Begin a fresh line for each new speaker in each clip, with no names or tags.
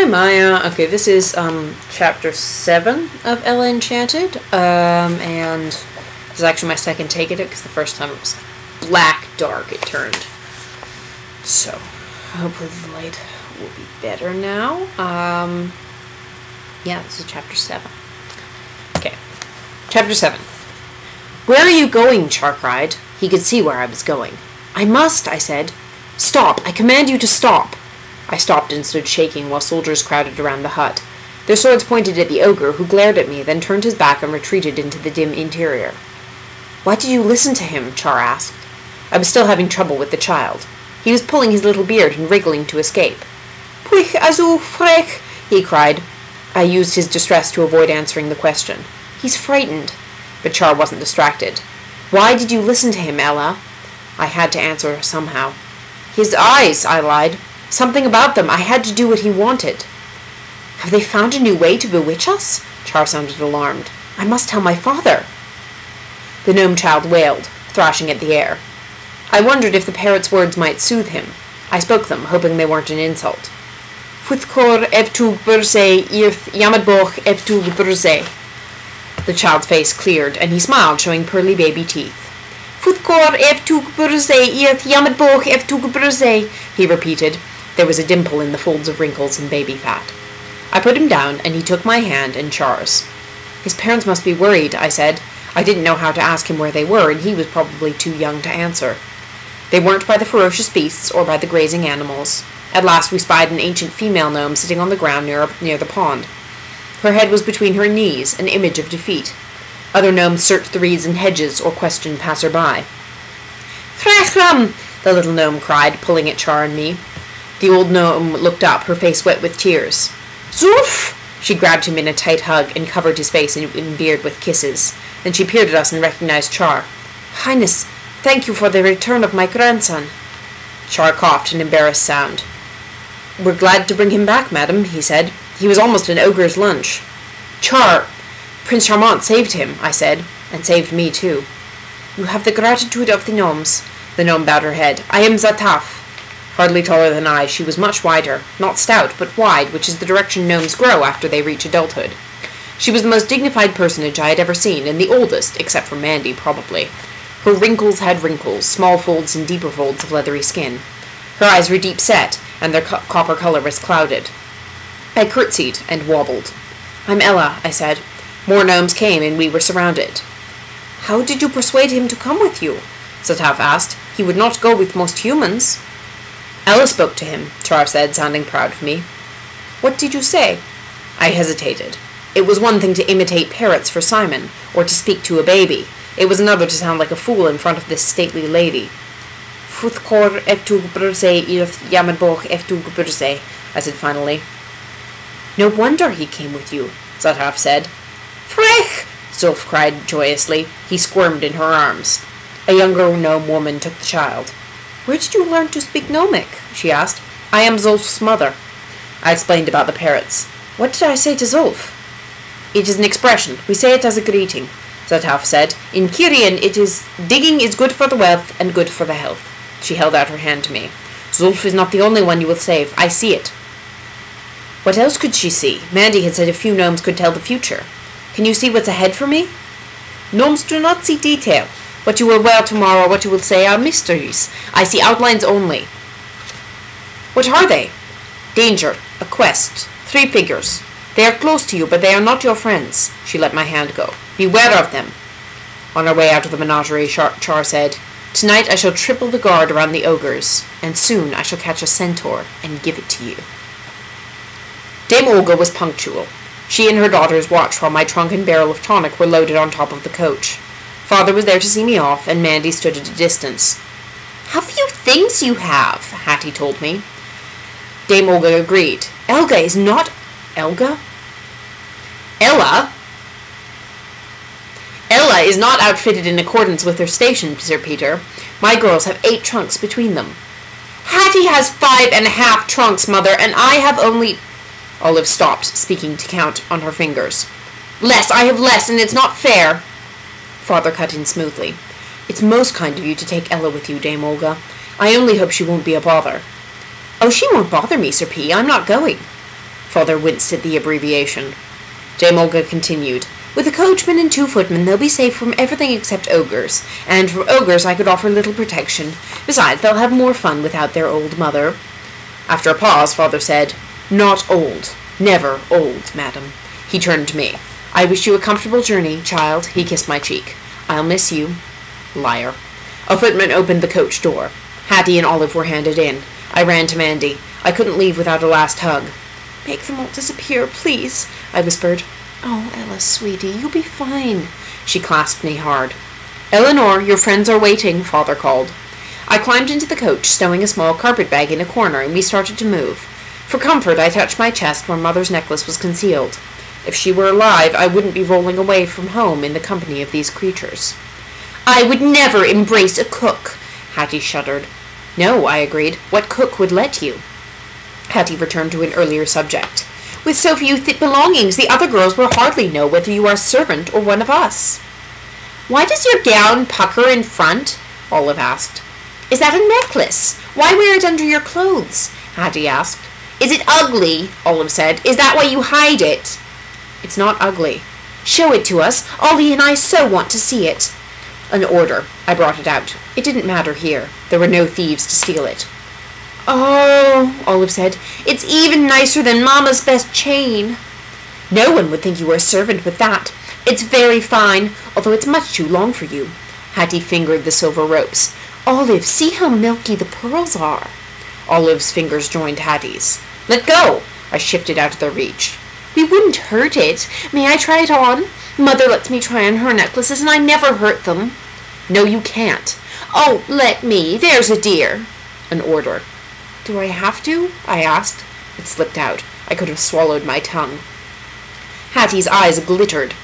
Maya. Okay, this is chapter 7 of Ella Enchanted, and this is actually my second take at it, because the first time it was black dark it turned. So, hopefully the light will be better now. Yeah, this is chapter 7. Okay, chapter 7. "Where are you going?" Char cried. He could see where I was going. "I must," I said. "Stop! I command you to stop!" I stopped and stood shaking while soldiers crowded around the hut. Their swords pointed at the ogre, who glared at me, then turned his back and retreated into the dim interior. "Why did you listen to him?" Char asked. I was still having trouble with the child. He was pulling his little beard and wriggling to escape. "Puich azu frech!" he cried. I used his distress to avoid answering the question. "He's frightened." But Char wasn't distracted. "Why did you listen to him, Ella?" I had to answer her somehow. "His eyes," I lied. "Something about them. I had to do what he wanted." "Have they found a new way to bewitch us?" Char sounded alarmed. "I must tell my father." The gnome child wailed, thrashing at the air. I wondered if the parrot's words might soothe him. I spoke them, hoping they weren't an insult. "Futhkor evtug burse irth yamadboch evtug burse." The child's face cleared, and he smiled, showing pearly baby teeth. "Futhkor evtug burse irth yamadboch evtug burse," he repeated. There was a dimple in the folds of wrinkles and baby fat. I put him down, and he took my hand and Char's. "His parents must be worried," I said. I didn't know how to ask him where they were, and he was probably too young to answer. They weren't by the ferocious beasts or by the grazing animals. At last we spied an ancient female gnome sitting on the ground near the pond. Her head was between her knees, an image of defeat. Other gnomes searched the reeds and hedges or questioned passer-by. "Frechram!" the little gnome cried, pulling at Char and me. The old gnome looked up, her face wet with tears. "Zulf!" She grabbed him in a tight hug and covered his face and beard with kisses. Then she peered at us and recognized Char. "Highness, thank you for the return of my grandson." Char coughed an embarrassed sound. "We're glad to bring him back, madam," he said. "He was almost an ogre's lunch." "Char, Prince Charmant saved him," I said, "and saved me too." "You have the gratitude of the gnomes." The gnome bowed her head. "I am Zataf." Hardly taller than I, she was much wider, not stout, but wide, which is the direction gnomes grow after they reach adulthood. She was the most dignified personage I had ever seen, and the oldest, except for Mandy, probably. Her wrinkles had wrinkles, small folds and deeper folds of leathery skin. Her eyes were deep-set, and their copper color was clouded. I curtsied and wobbled. "I'm Ella," I said. More gnomes came, and we were surrounded. "How did you persuade him to come with you?" Zataf asked. "He would not go with most humans." "Ella spoke to him," Char said, sounding proud of me. "What did you say?" I hesitated. It was one thing to imitate parrots for Simon, or to speak to a baby. It was another to sound like a fool in front of this stately lady. "Futhkor evtug burse irth yamadboch evtug burse," I said finally. "No wonder he came with you," Zataf said. "Frech!" Zulf cried joyously. He squirmed in her arms. A younger gnome woman took the child. "Where did you learn to speak gnomic?" she asked. "I am Zulf's mother." I explained about the parrots. "What did I say to Zulf?" "It is an expression. We say it as a greeting," Zataf said. "In Kyrian it is, 'Digging is good for the wealth and good for the health.'" She held out her hand to me. "Zulf is not the only one you will save. I see it." What else could she see? Mandy had said a few gnomes could tell the future. "Can you see what's ahead for me?" "Gnomes do not see detail. What you will wear tomorrow, what you will say, are mysteries. I see outlines only." "What are they?" "Danger. A quest. 3 figures. They are close to you, but they are not your friends." She let my hand go. "Beware of them." On our way out of the menagerie, Char said, "Tonight I shall triple the guard around the ogres, and soon I shall catch a centaur and give it to you." Dame Olga was punctual. She and her daughters watched while my trunk and barrel of tonic were loaded on top of the coach. Father was there to see me off, and Mandy stood at a distance. "How few things you have," Hattie told me. Dame Olga agreed. "Elga is not..." "Elga?" "Ella?" "Ella is not outfitted in accordance with her station, Sir Peter. My girls have 8 trunks between them." "Hattie has 5.5 trunks, Mother, and I have only..." Olive stopped, speaking to count on her fingers. "Less, I have less, and it's not fair." Father cut in smoothly. "It's most kind of you to take Ella with you, Dame Olga. I only hope she won't be a bother." "Oh, she won't bother me, Sir P. I'm not going." Father winced at the abbreviation. J. Mulga continued. With a coachman and 2 footmen, they'll be safe from everything except ogres, and from ogres I could offer little protection. Besides, they'll have more fun without their old mother. After a pause, Father said, Not old. Never old, madam. He turned to me. I wish you a comfortable journey, child. He kissed my cheek. I'll miss you. Liar. A footman opened the coach door. Hattie and Olive were handed in. I ran to Mandy. I couldn't leave without a last hug. Make them all disappear, please, I whispered. Oh, Ella, sweetie, you'll be fine. She clasped me hard. Eleanor, your friends are waiting, Father called. I climbed into the coach, stowing a small carpet bag in a corner, and we started to move. For comfort, I touched my chest where Mother's necklace was concealed. If she were alive, I wouldn't be rolling away from home in the company of these creatures. I would never embrace a cook, Hattie shuddered. No, I agreed. What cook would let you? Hattie returned to an earlier subject. With so few belongings, the other girls will hardly know whether you are a servant or one of us. Why does your gown pucker in front? Olive asked. Is that a necklace? Why wear it under your clothes? Hattie asked. Is it ugly? Olive said. Is that why you hide it? It's not ugly. Show it to us. Ollie and I so want to see it. An order. I brought it out. It didn't matter here. There were no thieves to steal it. Oh, Olive said, it's even nicer than Mama's best chain. No one would think you were a servant with that. It's very fine, although it's much too long for you. Hattie fingered the silver ropes. Olive, see how milky the pearls are. Olive's fingers joined Hattie's. Let go. I shifted out of their reach. We wouldn't hurt it. May I try it on? Mother lets me try on her necklaces, and I never hurt them. No, you can't. Oh, let me. There's a dear. An order. Do I have to? I asked. It slipped out. I could have swallowed my tongue. Hattie's eyes glittered.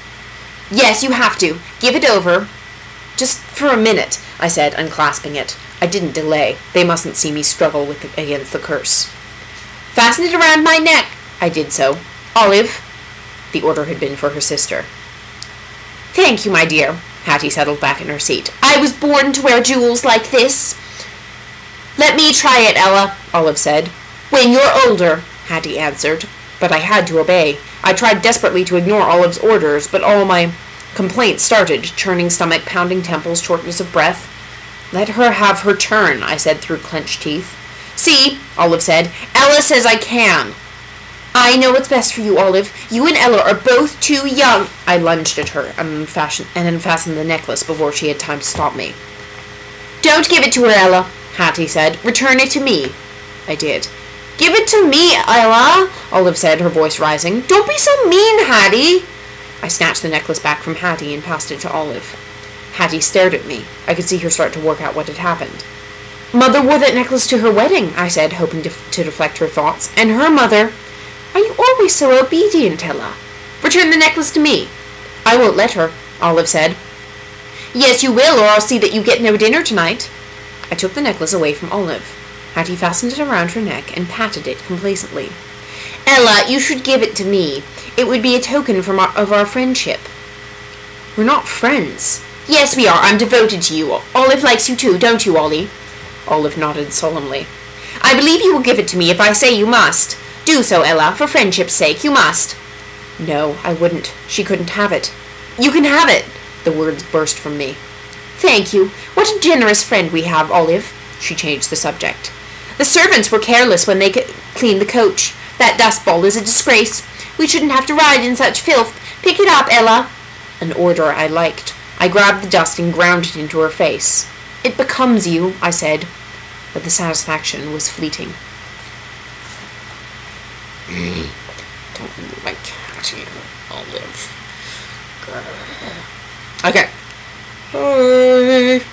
Yes, you have to. Give it over. Just for a minute, I said, unclasping it. I didn't delay. They mustn't see me struggle against the curse. Fasten it around my neck. I did so. Olive. The order had been for her sister. Thank you, my dear. Hattie settled back in her seat. I was born to wear jewels like this. Let me try it, Ella, Olive said. When you're older, Hattie answered. But I had to obey. I tried desperately to ignore Olive's orders, but all my complaints started, churning stomach, pounding temples, shortness of breath. Let her have her turn, I said through clenched teeth. See, Olive said, Ella says I can. I know what's best for you, Olive. You and Ella are both too young. I lunged at her and unfastened the necklace before she had time to stop me. Don't give it to her, Ella, Hattie said. Return it to me. I did. Give it to me, Ella, Olive said, her voice rising. Don't be so mean, Hattie. I snatched the necklace back from Hattie and passed it to Olive. Hattie stared at me. I could see her start to work out what had happened. Mother wore that necklace to her wedding, I said, hoping to deflect her thoughts. And her mother... Are you always so obedient, Ella? Return the necklace to me. I won't let her, Olive said. Yes, you will, or I'll see that you get no dinner tonight. I took the necklace away from Olive. Hattie fastened it around her neck and patted it complacently. Ella, you should give it to me. It would be a token of our friendship. We're not friends. Yes, we are. I'm devoted to you. Olive likes you too, don't you, Ollie? Olive nodded solemnly. I believe you will give it to me if I say you must. Do so, Ella, for friendship's sake. You must. No, I wouldn't. She couldn't have it. You can have it. The words burst from me. Thank you. What a generous friend we have, Olive. She changed the subject. The servants were careless when they cleaned the coach. That dustball is a disgrace. We shouldn't have to ride in such filth. Pick it up, Ella. An order I liked. I grabbed the dust and ground it into her face. It becomes you, I said, but the satisfaction was fleeting. Don't move my cat here, Olive. Okay. Bye.